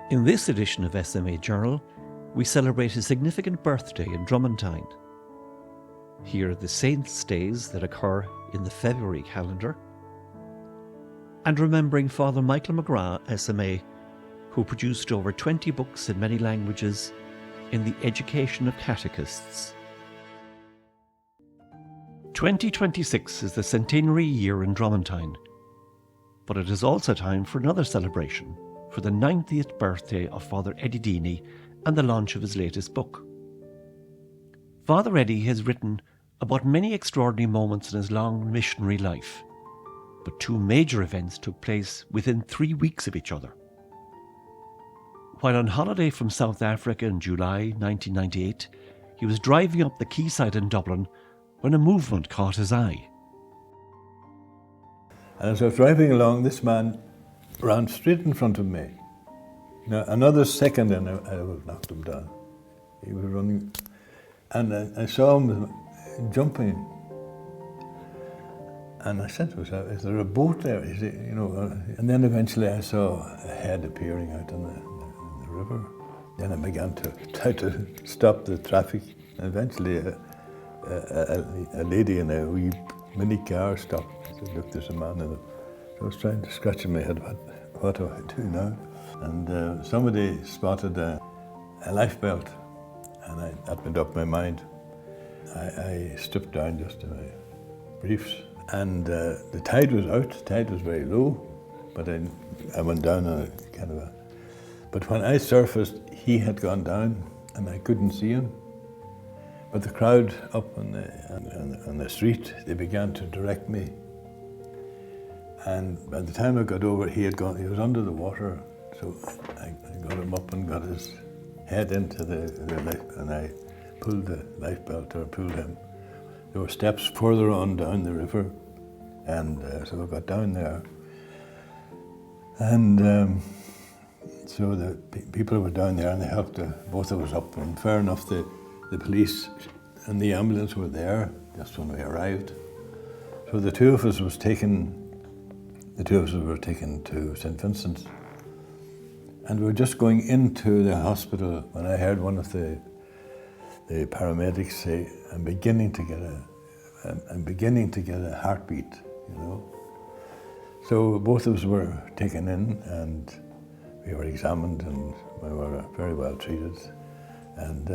In this edition of SMA Journal, we celebrate a significant birthday in Drummond. Here are the saints' days that occur in the February calendar, and remembering Father Michael McGrath SMA, who produced over 20 books in many languages in the education of catechists. 2026 is the centenary year in Drummond, but it is also time for another celebration, for the 90th birthday of Father Deeney and the launch of his latest book. Father Eddie has written about many extraordinary moments in his long missionary life, but two major events took place within 3 weeks of each other. While on holiday from South Africa in July 1998, he was driving up the quayside in Dublin when a movement caught his eye. And as I was driving along, this man ran straight in front of me. Now, another second and I would have knocked him down. He was running, and I saw him jumping. And I said to myself, is there a boat there? Is it, and then eventually I saw a head appearing out in the river. Then I began to try to stop the traffic. And eventually a lady in a wee mini car stopped. She said, look, there's a man in it. I was trying to scratch in my head, what do I do now? And somebody spotted a life belt, and that went up my mind. I stripped down just to my briefs, and the tide was out. The tide was very low, but I went down on a kind of a... But when I surfaced, he had gone down, and I couldn't see him. But the crowd up on the street, they began to direct me. And by the time I got over, he was under the water, so I got him up and got his head into the life, and I pulled the life belt, or pulled him. There were steps further on down the river, and so I got down there. And so the people were down there, and they helped both of us up, and fair enough, the police and the ambulance were there just when we arrived. So the two of us were taken to St. Vincent's, and we were just going into the hospital when I heard one of the paramedics say, I'm beginning to get a heartbeat, So both of us were taken in, and we were examined, and we were very well treated. And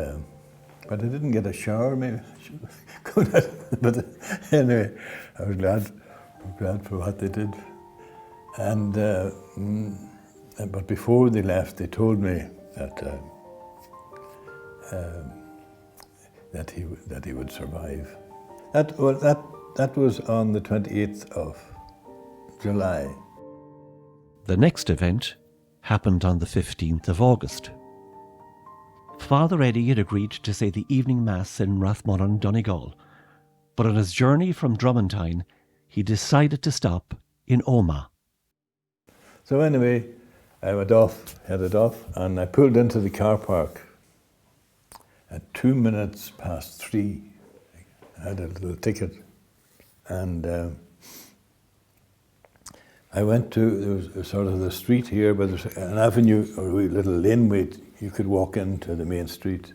but I didn't get a shower, maybe I should have gone out. But anyway, I was glad for what they did. And but before they left, they told me that he would survive. That was on the 28th of July. The next event happened on the 15th of August. Father Eddie had agreed to say the evening mass in Rathmullen, Donegal, but on his journey from Drummond, he decided to stop in Omagh. So anyway, I headed off, and I pulled into the car park at 2 minutes past 3. I had a little ticket, and I went to, there was sort of the street here, but there's an avenue or a little laneway you could walk into the main street.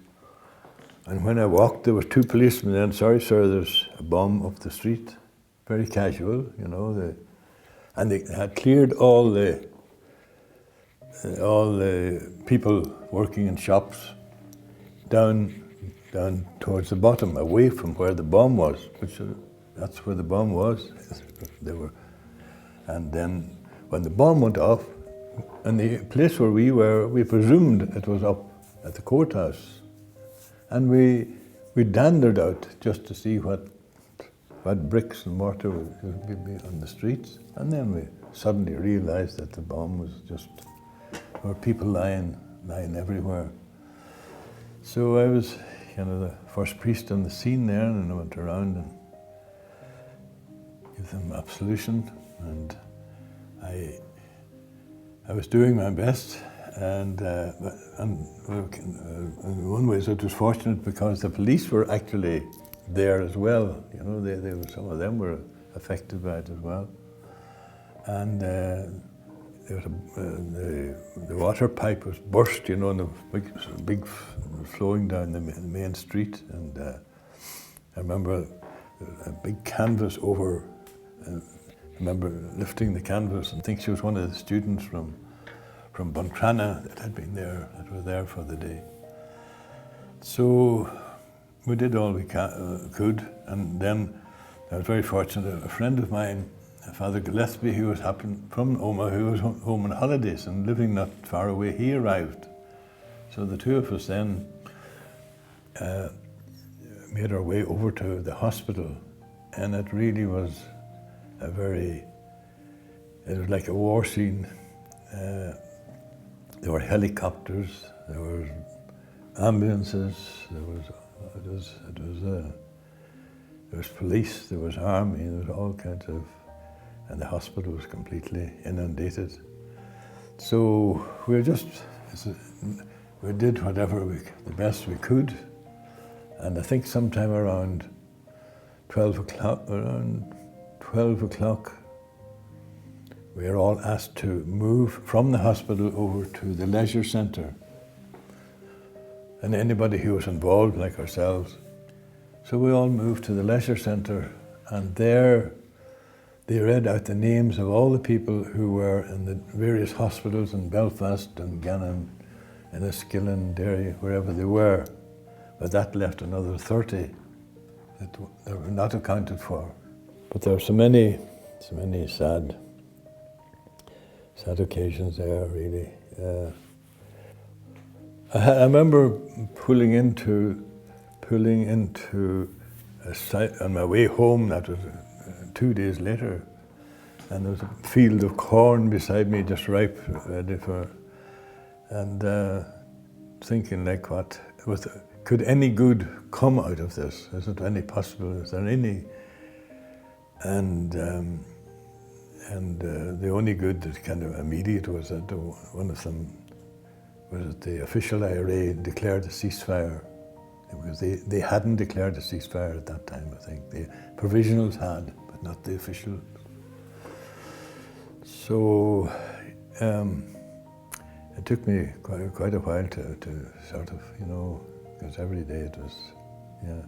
And when I walked, there were two policemen then, sorry sir, there's a bomb up the street. Very casual, and they had cleared all the people working in shops down towards the bottom, away from where the bomb was, that's where the bomb was. And then when the bomb went off, and the place where we were, we presumed it was up at the courthouse. And we dandered out just to see what bricks and mortar would be on the streets. And then we suddenly realized that the bomb was just, there were people lying everywhere. So I was the first priest on the scene there, and I went around and gave them absolution, and I was doing my best, And in one way, it was fortunate because the police were actually there as well. You know, they were, some of them were affected by it as well. And there was the water pipe was burst, you know, and the big flowing down the main street. And I remember a big canvas over. I remember lifting the canvas and think she was one of the students from Buncrana that had been there, that were there for the day. So we did all we could, and then I was very fortunate. A friend of mine, Father Gillespie, who was from Omagh, who was home on holidays and living not far away, he arrived. So the two of us then made our way over to the hospital, and it really was it was like a war scene. There were helicopters, there were ambulances, there was police, there was army, there was all kinds of, and the hospital was completely inundated. So we did whatever the best we could, and I think sometime around 12 o'clock, we were all asked to move from the hospital over to the leisure centre. And anybody who was involved, like ourselves. So we all moved to the leisure centre, and there they read out the names of all the people who were in the various hospitals in Belfast and Gannon, and Enniskillen, Derry, wherever they were. But that left another 30 that were not accounted for. But there were so many sad occasions there, really. I remember pulling into a site on my way home. That was 2 days later, and there was a field of corn beside me, just ripe, ready for. And thinking, like, could any good come out of this? Is it any possible? Is there any? And the only good that kind of immediate was that one of them was that the official IRA declared a ceasefire, because they hadn't declared a ceasefire at that time, I think. The provisionals had, but not the official. So it took me quite a while to sort of, you know, because every day it was, yeah.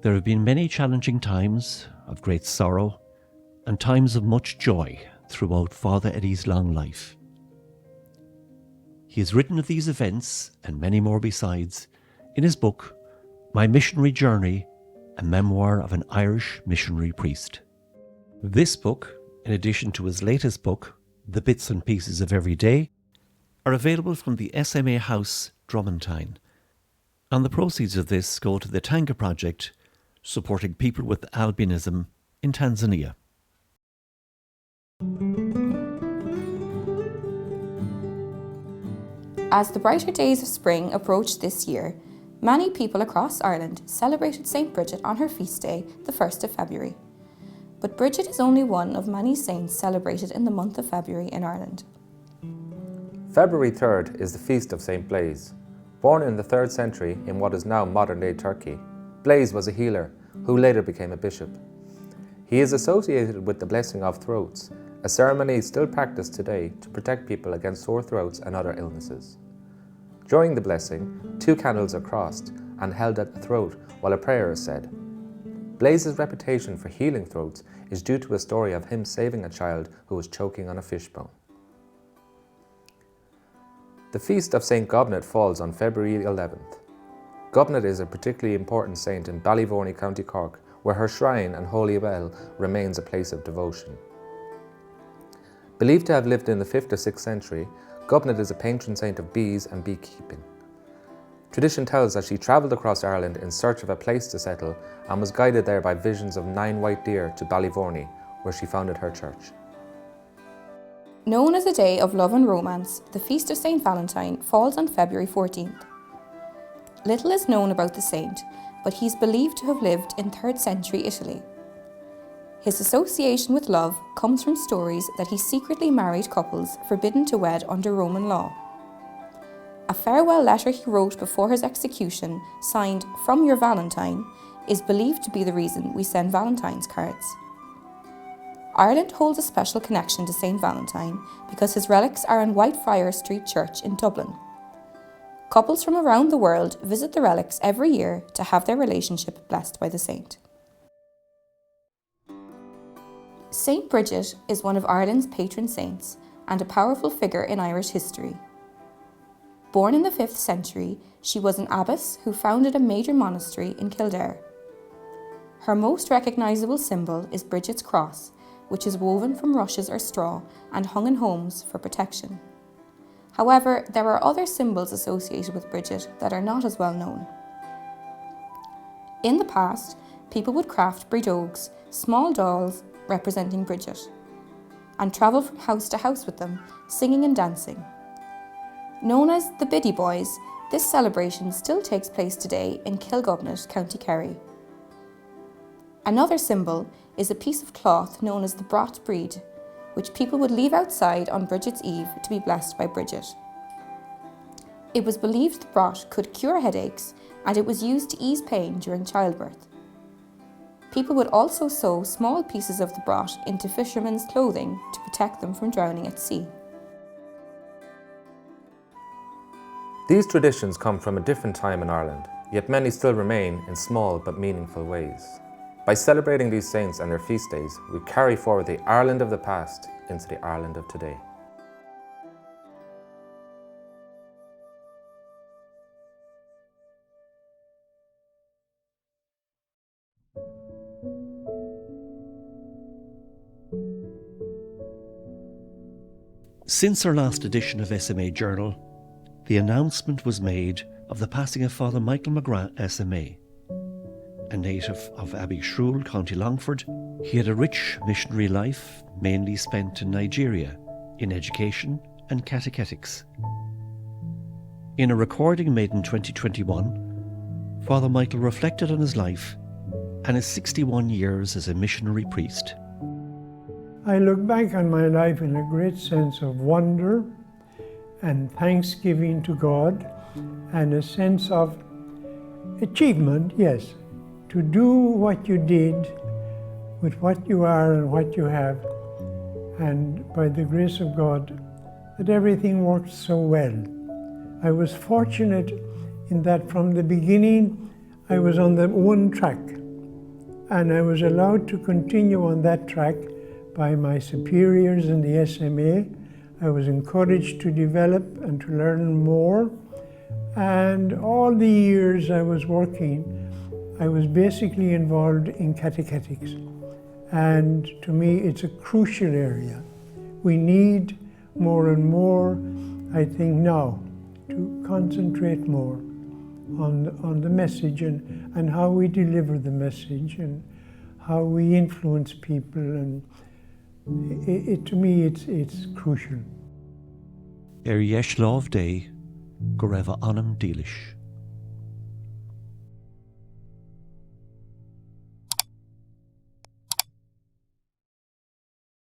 There have been many challenging times of great sorrow and times of much joy throughout Father Eddie's long life. He has written of these events, and many more besides, in his book, My Missionary Journey, a memoir of an Irish missionary priest. This book, in addition to his latest book, The Bits and Pieces of Every Day, are available from the SMA House, Drummond, and the proceeds of this go to the Tanga Project, supporting people with albinism in Tanzania. As the brighter days of spring approached this year, many people across Ireland celebrated St. Bridget on her feast day, the 1st of February. But Bridget is only one of many saints celebrated in the month of February in Ireland. February 3rd is the feast of St. Blaise. Born in the 3rd century in what is now modern-day Turkey, Blaise was a healer who later became a bishop. He is associated with the blessing of throats, a ceremony still practiced today to protect people against sore throats and other illnesses. During the blessing, 2 candles are crossed and held at the throat while a prayer is said. Blaise's reputation for healing throats is due to a story of him saving a child who was choking on a fishbone. The feast of St. Gobnet falls on February 11th. Gobnet is a particularly important saint in Ballyvorney, County Cork, where her shrine and holy well remains a place of devotion. Believed to have lived in the 5th or 6th century, Gobnet is a patron saint of bees and beekeeping. Tradition tells that she travelled across Ireland in search of a place to settle and was guided there by visions of 9 white deer to Ballyvorney, where she founded her church. Known as a day of love and romance, the Feast of St. Valentine falls on February 14th. Little is known about the saint, but he is believed to have lived in 3rd century Italy. His association with love comes from stories that he secretly married couples forbidden to wed under Roman law. A farewell letter he wrote before his execution, signed "From your Valentine," is believed to be the reason we send Valentine's cards. Ireland holds a special connection to St. Valentine because his relics are in Whitefriars Street Church in Dublin. Couples from around the world visit the relics every year to have their relationship blessed by the saint. St. Bridget is one of Ireland's patron saints and a powerful figure in Irish history. Born in the 5th century, she was an abbess who founded a major monastery in Kildare. Her most recognisable symbol is Bridget's cross, which is woven from rushes or straw and hung in homes for protection. However, there are other symbols associated with Bridget that are not as well known. In the past, people would craft bridogues, small dolls representing Bridget, and travel from house to house with them, singing and dancing. Known as the Biddy Boys, this celebration still takes place today in Kilgubnet, County Kerry. Another symbol is a piece of cloth known as the Brat Bride, which people would leave outside on Bridget's Eve to be blessed by Bridget. It was believed the brat could cure headaches, and it was used to ease pain during childbirth. People would also sew small pieces of the brat into fishermen's clothing to protect them from drowning at sea. These traditions come from a different time in Ireland, yet many still remain in small but meaningful ways. By celebrating these saints and their feast days, we carry forward the Ireland of the past into the Ireland of today. Since our last edition of SMA Journal, the announcement was made of the passing of Father Michael McGrath SMA. A native of Abbeyshrew, County Longford, he had a rich missionary life, mainly spent in Nigeria, in education and catechetics. In a recording made in 2021, Father Michael reflected on his life and his 61 years as a missionary priest. I look back on my life in a great sense of wonder and thanksgiving to God, and a sense of achievement, yes, to do what you did with what you are and what you have, and by the grace of God, that everything worked so well. I was fortunate in that from the beginning I was on the one track, and I was allowed to continue on that track by my superiors in the SMA. I was encouraged to develop and to learn more, and all the years I was working, I was basically involved in catechetics, and to me it's a crucial area. We need more and more, I think now, to concentrate more on the message and how we deliver the message and how we influence people, and to me it's crucial. Yesh Love Day, Goreva Anam Deelish.